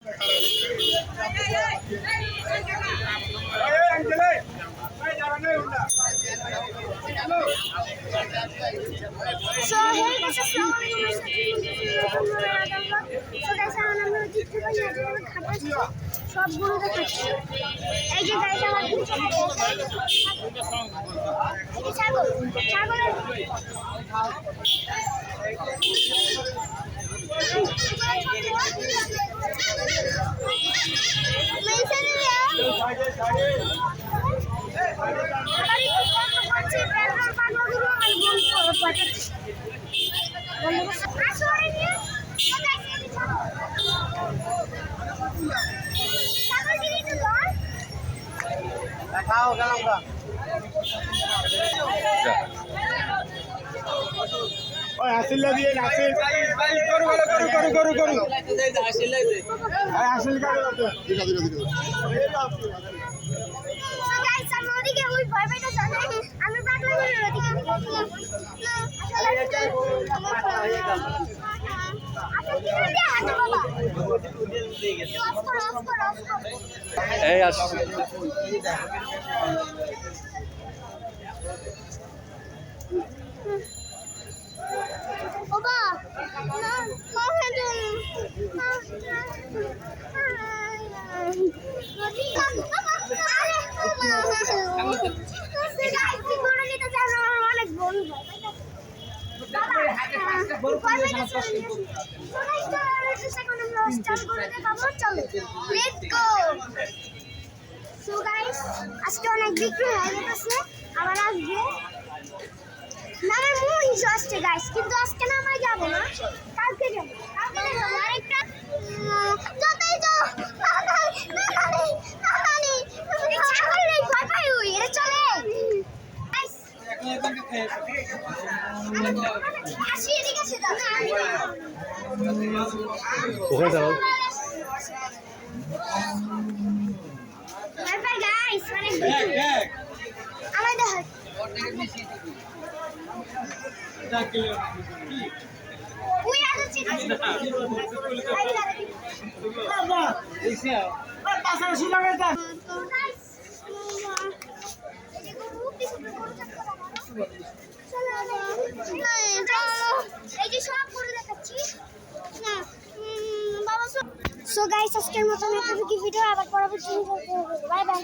So here is a slow সব গরু দেখাচ্ছি। এই যে গাড়িটা আমার ছাগল ছাগলের খাও গেলাম গা ওই হাসিল্লা দিয়ে হাসিল করু করু করু করু করু হাসিল্লা দে আরে হাসিল কাটে তো দিগা দিগা দিগা সো গাইস আমি ওদিকে ওই ভয় পাইতে জানে আমি পাগলা করে ওদিকে এই আসছে ওবা না মাহে তো আজকে অনেক বিক্রি হয়ে গেছে আবার আসবে নামের মুহিস আসছে গাইস কিন্তু আজকে না আমরা যাবো না কালকে যাবো আরেকটা যতই তো ছাগল নেই ভয় পাই ওই এটা চলে আসি এদিকে আসে ওখানে যাও ভয় পাই গাইস অনেক আমার দেখ ওই আছে বাবা এসে আর পাশাপাশি লাগাই দাও এই যে সব করে দেখাচ্ছি না বাবা সো গাইস আজকের মতো একটা ভিডিও আবার পরবর্তী ভিডিও বাই বাই